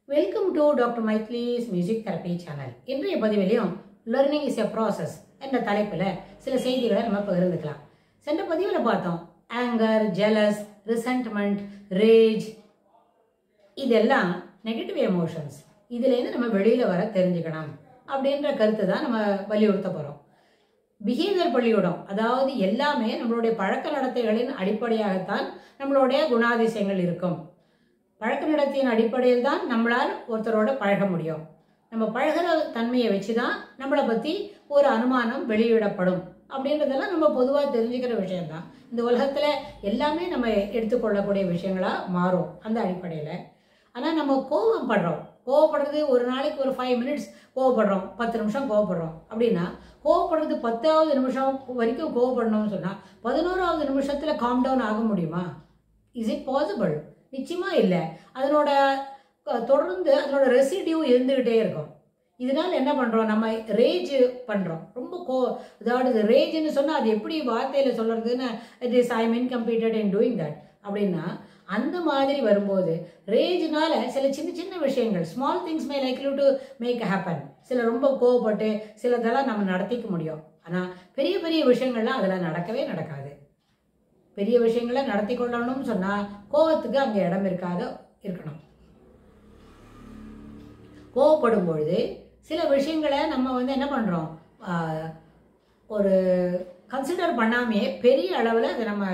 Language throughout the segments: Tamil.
Welcome to Dr. Maitli's Music Therapy Channel. இன்றைய பதிவிலையும் Learning is a Process என்ற தலைப்பில் சில செய்திகளை நம்ம பகிர்ந்துக்கலாம். சென்ற பதிவில் பார்த்தோம் anger, jealous, resentment, rage இதெல்லாம் நெகட்டிவ் எமோஷன்ஸ். இதுலேருந்து நம்ம வெளியில் வர தெரிஞ்சுக்கணும் அப்படின்ற கருத்து தான் நம்ம வலியுறுத்த போகிறோம். பிஹேவியர் பள்ளியோடம், அதாவது எல்லாமே நம்மளுடைய பழக்க நடத்தைகளின் அடிப்படையாகத்தான் நம்மளுடைய குணாதிசயங்கள் இருக்கும். பழக்க நடத்தையின் அடிப்படையில் தான் நம்மளால் ஒருத்தரோட பழக முடியும். நம்ம பழகிற தன்மையை வச்சு தான் நம்மளை பற்றி ஒரு அனுமானம் வெளியிடப்படும் அப்படின்றதெல்லாம் நம்ம பொதுவாக தெரிஞ்சுக்கிற விஷயம்தான். இந்த உலகத்தில் எல்லாமே நம்ம எடுத்துக்கொள்ளக்கூடிய விஷயங்களாக மாறும் அந்த அடிப்படையில். ஆனால் நம்ம கோவப்படுறது ஒரு நாளைக்கு ஒரு 5 minutes கோவப்படுறோம், 10 நிமிஷம் கோவப்படுறோம் அப்படின்னா, கோவப்படுறது 10வது நிமிஷம் வரைக்கும் கோவப்படணும்னு சொன்னால் 11வது நிமிஷத்தில் காம் டவுன் ஆக முடியுமா? Is it possible? நிச்சயமா இல்லை. அதனோட தொடர்ந்து அதனோட ரெசிடியூ இருந்துகிட்டே இருக்கும். இதனால என்ன பண்றோம், நம்ம ரேஜ் பண்றோம். ரொம்ப அதாவது ரேஜ்னு சொன்னா அது எப்படி வார்த்தையில சொல்றதுன்னு, it is I am incompleted in doing that அப்படின்னா, அந்த மாதிரி வரும்போது ரேஜ்னால சில சின்ன சின்ன விஷயங்கள், small things may likely to make happen. சில ரொம்ப கோவப்பட்டு சிலதெல்லாம் நம்ம நடத்திக்க முடியும். ஆனா பெரிய பெரிய விஷயங்கள்லாம் அதெல்லாம் நடக்கவே நடக்காது. பெரிய விஷயங்களை நடத்தி கொள்ளணும்னு சொன்னா கோவத்துக்கு அங்கே இடம் இருக்கணும். கோவப்படும் பொழுது சில விஷயங்களை நம்ம என்ன பண்றோம், ஒரு கன்சிடர் பண்ணாமே பெரிய அளவில் அதை நம்ம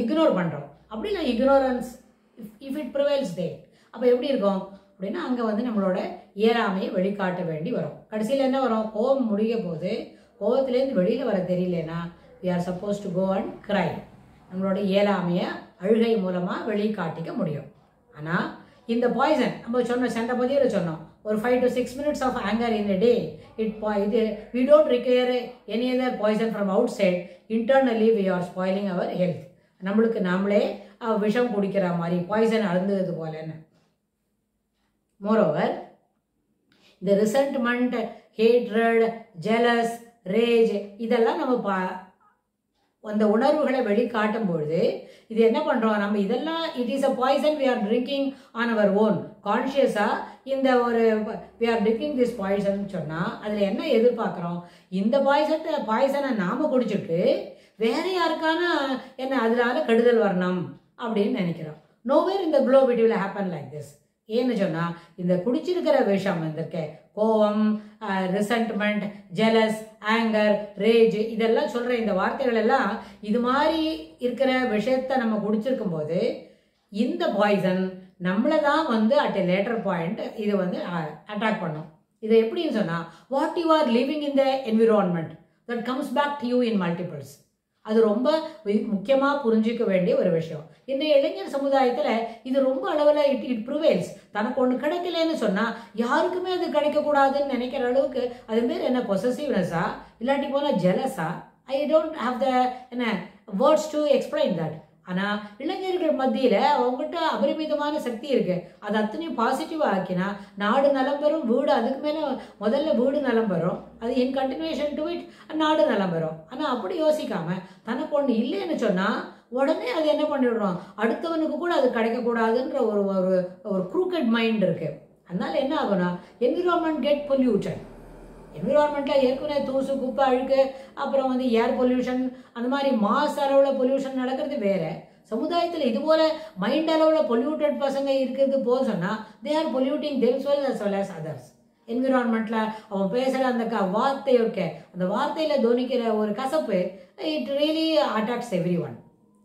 இக்னோர் பண்றோம். அப்படி இல்லை, இக்னோரன்ஸ் இஃப் இட் ப்ரிவைல்ஸ் தே, அப்போ எப்படி இருக்கும் அப்படின்னா, அங்கே நம்மளோட இயலாமையை வெளிக்காட்ட வேண்டி வரும். கடைசியில் என்ன வரும், கோவம் முடிய போது கோவத்திலேருந்து வெளியில் வர தெரியலனா we are supposed to go and cry. நம்மளோட இயலாமையை அழுகை மூலமாக வெளிக்காட்டிக்க முடியும். ஆனால் இந்த பாய்சன் நம்ம சென்ற பதிவில் சொன்னோம், ஒரு 5 to 6 minutes of anger in a day, we don't require any other poison from outside. Internally we are spoiling our health. நம்மளுக்கு நாமளே விஷம் குடிக்கிற மாதிரி பாய்சன் அருந்தது போலன்னு. மோரோவர் இந்த ரிசென்ட்மெண்ட், ஹேட்ரட், ஜெலஸ், ரேஜ் இதெல்லாம் நம்ம அந்த உணர்வுகளை வெளிக்காட்டும் பொழுது இது என்ன பண்றோம், நம்ம இதெல்லாம் it is a poison we are drinking on our own. கான்ஷியஸா இந்த ஒரு we are drinking this poison சொன்னா அதுல என்ன எதிர்பார்க்கிறோம், இந்த பாய்சனை நாம குடிச்சுட்டு வேற யாருக்கான என்ன அதனால கெடுதல் வரணும் அப்படின்னு நினைக்கிறோம். nowhere in the globe it will happen like this. ஏன்னு சொன்னா இந்த குடிச்சிருக்கிற விஷம் இருக்க கோவம், ரிசென்ட்மெண்ட், ஜெலஸ், ஆங்கர், ரேஜ் இதெல்லாம் சொல்ற இந்த வார்த்தைகள் எல்லாம் இது மாதிரி இருக்கிற விஷயத்த நம்ம குடிச்சிருக்கும் போது இந்த பாய்சன் நம்மளை தான் அட் எ லேட்டர் பாயிண்ட் இது அட்டாக் பண்ணும். இது எப்படின்னு சொன்னா, what you are living in the environment that comes back to you in multiples. அது ரொம்ப முக்கியமாக புரிஞ்சிக்க வேண்டிய ஒரு விஷயம். இன்றைய இளைஞர் சமுதாயத்தில் இது ரொம்ப அளவில் இட் ப்ரிவேல்ஸ். தனக்கு ஒன்று கிடைக்கலன்னு சொன்னால் யாருக்குமே அது கிடைக்கக்கூடாதுன்னு நினைக்கிற அளவுக்கு அது பேர் என்ன, பொசசிவ்னஸா இல்லாட்டி போனால் ஜெலஸா? I don't have the words to explain that. ஆனால் இளைஞர்கள் மத்தியில் அவங்ககிட்ட அபரிமிதமான சக்தி இருக்கு. அது அத்தனையும் பாசிட்டிவாக ஆக்கினா நாடு நலம் பெறும், வீடு அதுக்கு மேலே முதல்ல வீடு நலம் பெறும், அது இன் கண்டினியூஷன் டு இட் நாடு நலம் பெறும். ஆனால் அப்படி யோசிக்காம தனக்கு ஒன்று இல்லைன்னு சொன்னால் உடனே அது என்ன பண்ணிவிடுறோம், அடுத்தவனுக்கு கூட அது கிடைக்கக்கூடாதுன்ற ஒரு ஒரு க்ரூக்கட் மைண்ட் இருக்கு. அதனால என்ன ஆகும்னா, என்விரான்மெண்ட் கெட் பொல்யூட்டட். என்விரான்மெண்ட்டில் ஏற்கனவே தூசு, குப்பை, அழுக்கு, அப்புறம் ஏர் பொல்யூஷன், அந்த மாதிரி மாஸ் அளவில் பொல்யூஷன் நடக்கிறது வேற. சமுதாயத்தில் இது போல மைண்ட் அளவில் பொல்யூட்டட் பசங்க இருக்கிறது போக சொன்னால் they are polluting themselves as well as others. என்விரான்மெண்ட்டில் அவன் பேசுகிற அந்த வார்த்தை இருக்க, அந்த வார்த்தையில் தோனிக்கிற ஒரு கசப்பு, it really attacks every one.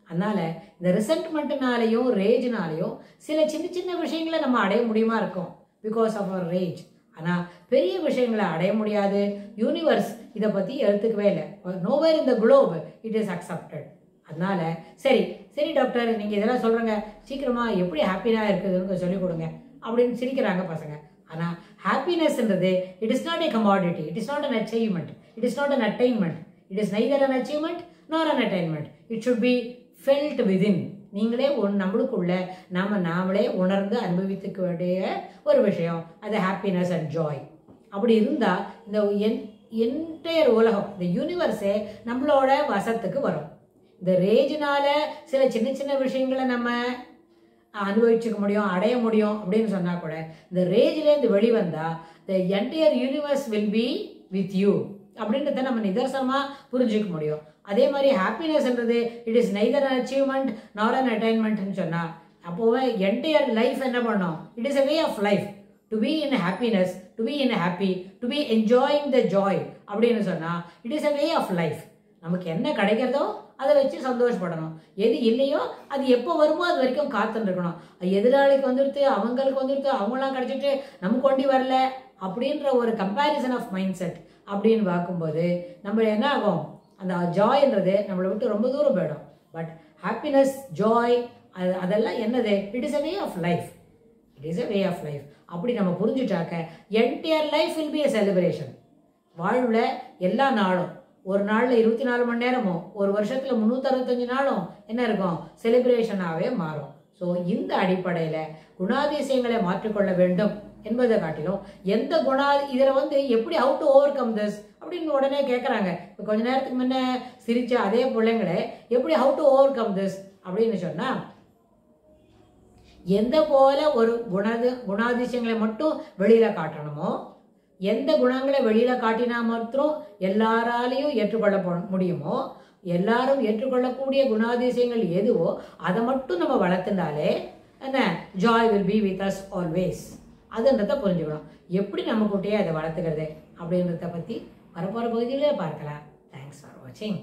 அதனால இந்த ரிசென்ட்மெண்ட்னாலையும் ரேஜ்னாலையும் சில சின்ன சின்ன விஷயங்களை நம்ம அடைய முடியுமா இருக்கும் பிகாஸ் ஆஃப் அவர் ரேஜ். ஆனால் பெரிய விஷயங்களை அடைய முடியாது. யூனிவர்ஸ் இதை பற்றி எடுத்துக்கவே இல்லை. nowhere in the globe it is accepted. அதனால சரி டாக்டர், நீங்கள் இதெல்லாம் சொல்கிறீங்க, சீக்கிரமாக எப்படி ஹாப்பியாக இருக்குதுன்னு சொல்லிக் கொடுங்க அப்படின்னு சிரிக்கிறாங்க பசங்க. ஆனால் ஹாப்பினஸ்ன்றது it is not a commodity, it is not an achievement, it is not an attainment, it is neither an achievement nor an attainment. It should be felt within. நீங்களே நம்மளுக்குள்ள நாமளே உணர்ந்து அனுபவித்துக்க வேண்டிய ஒரு விஷயம் அது ஹாப்பினஸ் அண்ட் ஜாய். அப்படி இருந்தால் இந்த என்டையர் உலகம், இந்த யூனிவர்ஸே நம்மளோட வசத்துக்கு வரும். இந்த ரேஜ்னால சில சின்ன சின்ன விஷயங்களை நம்ம அனுபவிச்சுக்க முடியும், அடைய முடியும் அப்படின்னு சொன்னா கூட இந்த ரேஜ்லேருந்து வெளிவந்தா the entire universe will be with you அப்படின்றத நம்ம நிதர்சனமாக புரிஞ்சுக்க முடியும். அதே மாதிரி ஹாப்பினஸ்ன்றது it is neither an achievement nor an அட்டைன்மெண்ட்னு சொன்னா அப்போவே என்டையர் லைஃப் என்ன பண்ணோம், it is a way of life to be in happiness, to be in happy, to be enjoying the joy அப்படின்னு சொன்னா it is a way of life. நமக்கு என்ன கிடைக்கிறதோ அதை வச்சு சந்தோஷப்படணும், எது இல்லையோ அது எப்போ வருமோ அது வரைக்கும் காத்துன்னு இருக்கணும். எதிராளிக்கு வந்துடுத்து, அவங்களுக்கு வந்துடுத்து, அவங்களாம் கிடைச்சிட்டு நமக்கு கொண்டு வரல அப்படின்ற ஒரு கம்பேரிசன் ஆஃப் மைண்ட் செட் அப்படின்னு பார்க்கும்போது நம்ம என்ன ஆகும், அந்த ஜாய்ன்றது நம்மளை விட்டு ரொம்ப தூரம் போயிடும். பட் ஹாப்பினஸ், ஜாய் அதெல்லாம் என்னது, it is a way of life, it is a way of life. அப்படி நம்ம புரிஞ்சுட்டாக்க entire life will be a celebration. வாழ்வில் எல்லா நாளும், ஒரு நாளில் 24 மணி நேரமும், ஒரு வருஷத்தில் 365 நாளும் என்ன இருக்கும், செலிப்ரேஷனாகவே மாறும். ஸோ இந்த அடிப்படையில் குணாதிசயங்களை மாற்றிக்கொள்ள வேண்டும் என்பதை காட்டிலும் எந்த இதில் எப்படி how to over come this அப்படின்னு உடனே கேட்குறாங்க. இப்போ கொஞ்ச நேரத்துக்கு முன்னே சிரிச்ச அதே பிள்ளைங்களே எப்படி how to over come this அப்படின்னு சொன்னால், எந்த போல ஒரு குணாதிசயங்களை மட்டும் வெளியில் காட்டணுமோ, எந்த குணங்களை வெளியில் காட்டினா மாத்திரம் எல்லாராலையும் ஏற்றுக்கொள்ள முடியுமோ, எல்லாரும் ஏற்றுக்கொள்ளக்கூடிய குணாதிசயங்கள் எதுவோ அதை மட்டும் நம்ம வளர்த்துனாலே என்ன, joy will be with us always. அதுன்றதை புரிஞ்சுக்கணும். எப்படி நம்ம கூட்டியே அதை வளர்த்துக்கிறது அப்படின்றத பற்றி வரப்போகிற பகுதியிலே பார்க்கலாம். தேங்க்ஸ் ஃபார் வாட்சிங்.